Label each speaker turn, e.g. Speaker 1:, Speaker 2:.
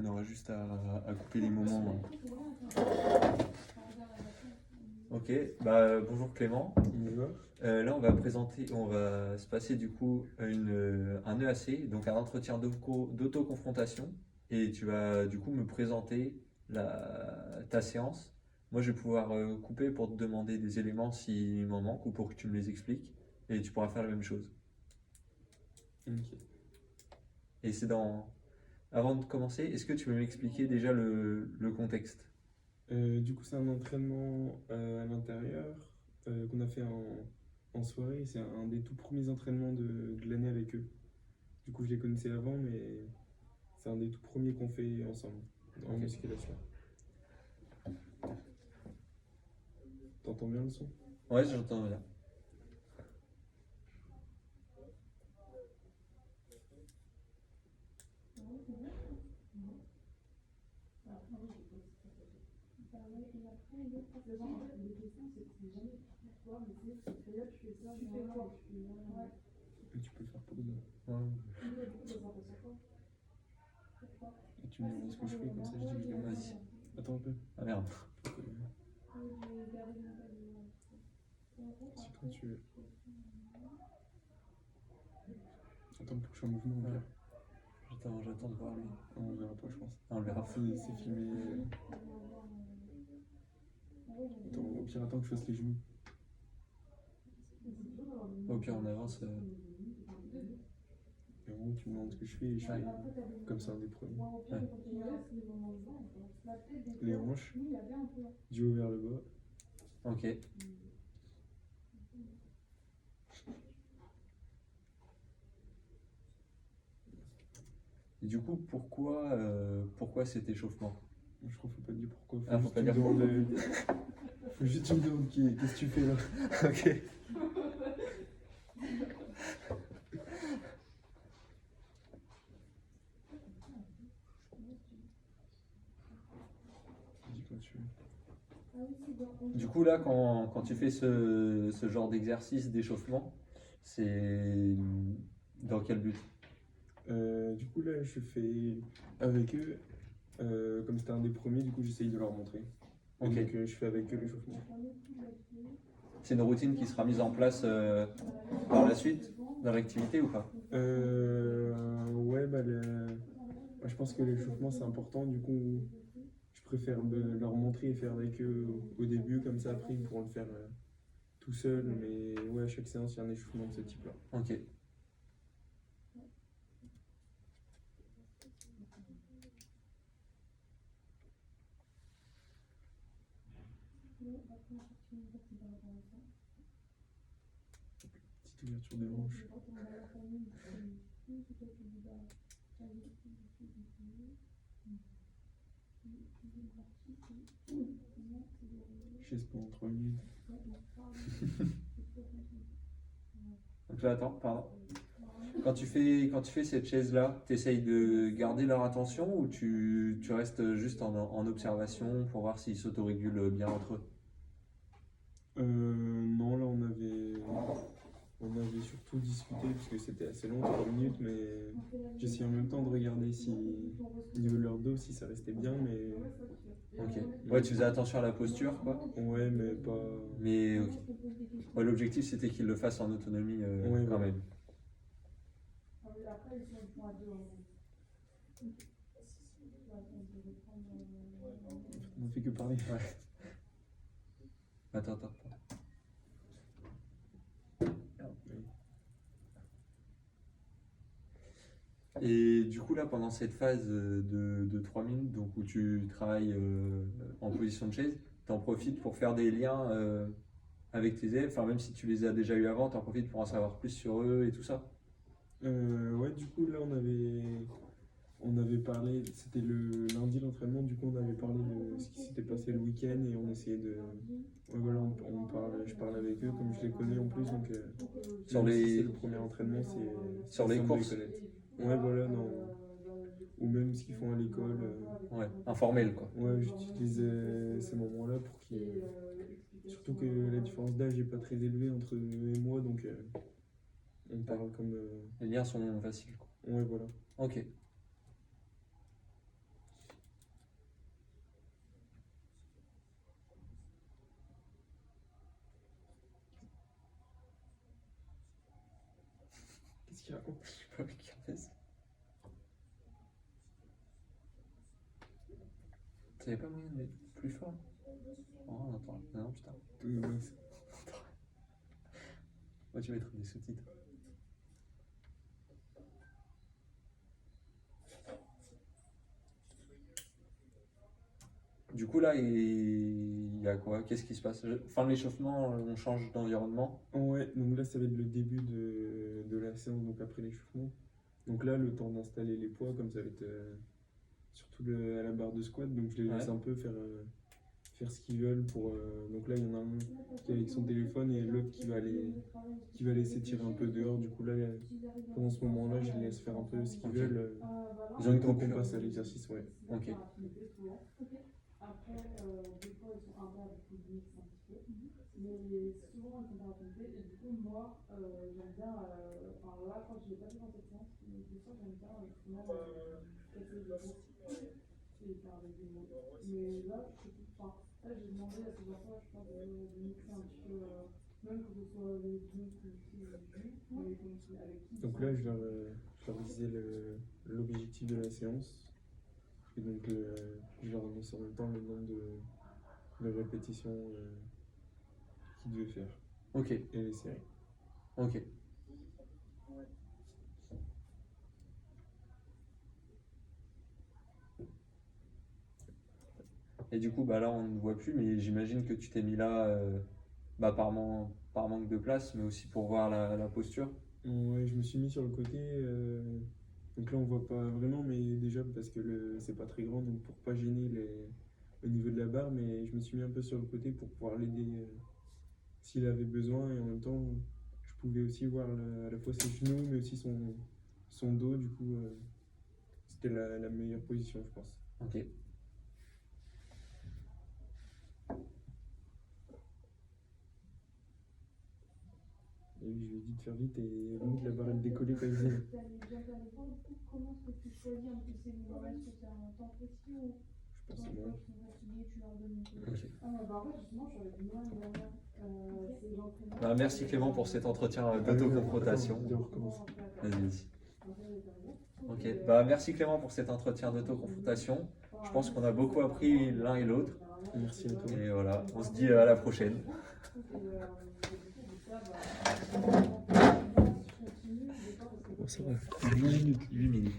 Speaker 1: On aura juste à couper les moments. Ok, bah bonjour Clément.
Speaker 2: Bonjour.
Speaker 1: Là on va se passer du coup un EAC, donc un entretien d'auto-confrontation, et tu vas du coup me présenter ta séance. Moi je vais pouvoir couper pour te demander des éléments s'il m'en manque ou pour que tu me les expliques, et tu pourras faire la même chose.
Speaker 2: Ok.
Speaker 1: Et Avant de commencer, est-ce que tu peux m'expliquer déjà le contexte?
Speaker 2: Du coup, c'est un entraînement à l'intérieur qu'on a fait en soirée. C'est un des tout premiers entraînements de l'année avec eux. Du coup, je les connaissais avant, mais c'est un des tout premiers qu'on fait ensemble en
Speaker 1: Ok.
Speaker 2: musculation. T'entends bien le son?
Speaker 1: Ouais, j'entends bien.
Speaker 2: Et tu peux faire pause.
Speaker 1: Ouais.
Speaker 2: Et tu me demandes ce que je fais, comme ça je dis que je gagne.
Speaker 1: Vas-y.
Speaker 2: Attends un peu.
Speaker 1: Ah merde.
Speaker 2: Si quand tu veux. Attends pour que je sois en mouvement.
Speaker 1: Ouais. J'attends de voir lui.
Speaker 2: On verra pas, je pense.
Speaker 1: Ah, on le verra.
Speaker 2: C'est filmé. Attends, au pire, attends que je fasse les genoux.
Speaker 1: Au pire, on avance.
Speaker 2: Et en gros, tu me demandes ce que je fais et je fais comme ça un des premiers.
Speaker 1: Ouais.
Speaker 2: Les hanches, du haut vers le bas.
Speaker 1: Ok. Et du coup, pourquoi cet échauffement?
Speaker 2: Je crois qu'il faut pas dire pourquoi.
Speaker 1: Ah, faut pas dire pourquoi.
Speaker 2: Faut juste que tu me demandes qu'est-ce que tu fais là.
Speaker 1: Ok.
Speaker 2: Dis quand tu veux.
Speaker 1: Du coup, là, quand tu fais ce genre d'exercice d'échauffement, c'est dans quel but?
Speaker 2: Du coup là, je fais avec eux. Comme c'était un des premiers, du coup j'essaye de leur montrer.
Speaker 1: Ok.
Speaker 2: Donc je fais avec eux l'échauffement.
Speaker 1: C'est une routine qui sera mise en place par la suite dans l'activité ou pas?
Speaker 2: Ouais, je pense que l'échauffement c'est important. Du coup, je préfère leur montrer et faire avec eux au début, comme ça après ils pourront le faire tout seul. Mais ouais, à chaque séance, il y a un échauffement de ce type-là.
Speaker 1: Ok.
Speaker 2: Petite ouverture de hanche. Chaise pendant 3 minutes.
Speaker 1: Donc là, attends, pardon. Quand tu fais cette chaise-là, tu essayes de garder leur attention ou tu restes juste en observation pour voir s'ils s'autorégulent bien entre eux?
Speaker 2: Non, là on avait surtout discuté parce que c'était assez long, 3 minutes, mais j'essayais en même temps de regarder si au niveau de leur dos si ça restait bien, mais
Speaker 1: Ok. Ouais, tu faisais attention à la posture, quoi.
Speaker 2: ouais, mais pas.
Speaker 1: Mais ok. Ouais, l'objectif c'était qu'ils le fassent en autonomie
Speaker 2: Ouais,
Speaker 1: quand
Speaker 2: voilà.
Speaker 1: même.
Speaker 2: On ne fait que parler.
Speaker 1: Ouais. Attends. Et du coup là pendant cette phase de 3 minutes donc, où tu travailles en position de chaise, tu en profites pour faire des liens avec tes élèves, enfin même si tu les as déjà eu avant, tu en profites pour en savoir plus sur eux et tout ça?
Speaker 2: Ouais, du coup, là on avait parlé, c'était le lundi l'entraînement, du coup on avait parlé de ce qui s'était passé le week-end et on essayait de. Ouais, voilà, je parle avec eux comme je les connais en plus, donc
Speaker 1: Sur
Speaker 2: même si
Speaker 1: les-
Speaker 2: c'est le premier entraînement, c'est
Speaker 1: Sur les
Speaker 2: simple de les
Speaker 1: courses?
Speaker 2: connaître. Ouais, voilà, non. Ou même ce qu'ils font à l'école.
Speaker 1: Ouais, informel quoi.
Speaker 2: Ouais, j'utilise ces moments-là pour qu'ils. Surtout que la différence d'âge n'est pas très élevée entre eux et moi, donc on parle comme.
Speaker 1: Les liens sont faciles quoi.
Speaker 2: Ouais, voilà.
Speaker 1: Ok.
Speaker 2: qu'il raconte?
Speaker 1: Je sais pas qui a fait ça. T'avais pas moyen de mettre plus fort? Oh, on entend. Non, putain. Moi, tu vas mettre des sous-titres. Du coup, là, il y a quoi? Qu'est-ce qui se passe? Fin de l'échauffement, on change d'environnement.
Speaker 2: Ouais, donc là, ça va être le début de la séance, donc après l'échauffement. Donc là, le temps d'installer les poids, comme ça va être surtout à la barre de squat, donc je les laisse
Speaker 1: Ouais.
Speaker 2: un peu faire ce qu'ils veulent pour. Donc là, il y en a un qui est avec son téléphone et l'autre qui va laisser tirer un peu dehors. Du coup, là, pendant ce moment-là, je les laisse faire un peu ce qu'ils
Speaker 1: Ok.
Speaker 2: veulent.
Speaker 1: Ils ont une
Speaker 2: Tant qu'on
Speaker 1: coupure.
Speaker 2: passe à l'exercice, ouais.
Speaker 1: Ok.
Speaker 3: Après, des fois, ils sont un peu avec les mix un petit peu. Mais souvent, ils sont pas racontés. Et du coup, moi, j'aime bien. Enfin, là, quand je l'ai pas fait dans cette séance, mais des fois, j'aime bien justement casser les rythmes et faire avec des mots. Mais là, enfin, là, j'ai demandé à plusieurs fois, je pense, de mixer un petit peu, même que ce soit les drinks ou aussi les jus, mais comme si avec qui.
Speaker 2: Donc là, je leur disais l'objectif de la séance. Et donc, je leur annonce en même temps le nombre de répétitions qu'ils devaient faire.
Speaker 1: Ok.
Speaker 2: Et les séries.
Speaker 1: Ok. Et du coup, bah là, on ne voit plus, mais j'imagine que tu t'es mis là bah, par manque de place, mais aussi pour voir la posture.
Speaker 2: Ouais, je me suis mis sur le côté. Donc là, on voit pas vraiment, mais déjà parce que c'est pas très grand, donc pour pas gêner au niveau de la barre, mais je me suis mis un peu sur le côté pour pouvoir l'aider s'il avait besoin. Et en même temps, je pouvais aussi voir à la fois ses genoux, mais aussi son dos. Du coup, c'était la meilleure position, je pense.
Speaker 1: Ok.
Speaker 2: Et oui, je lui ai dit de faire vite et limite la barre elle décollait quand il faisait.
Speaker 3: Comment est-ce que tu choisis un peu ces moments? Est-ce que c'est un temps précis ou
Speaker 2: Je pense que moi.
Speaker 3: tu es fatigué, tu leur donnes une peu?
Speaker 1: Ok.
Speaker 3: Bah, en fait, justement, je suis avec moi une dernière. C'est l'entraînement.
Speaker 1: Bah, merci Clément pour cet entretien d'autoconfrontation. Vas-y. Ok. Bah, merci Clément pour cet entretien d'autoconfrontation. Je pense qu'on a beaucoup appris l'un et l'autre.
Speaker 2: Merci à toi.
Speaker 1: Et voilà, on se dit à la prochaine.
Speaker 2: Bon, ça va.
Speaker 1: 8 minutes.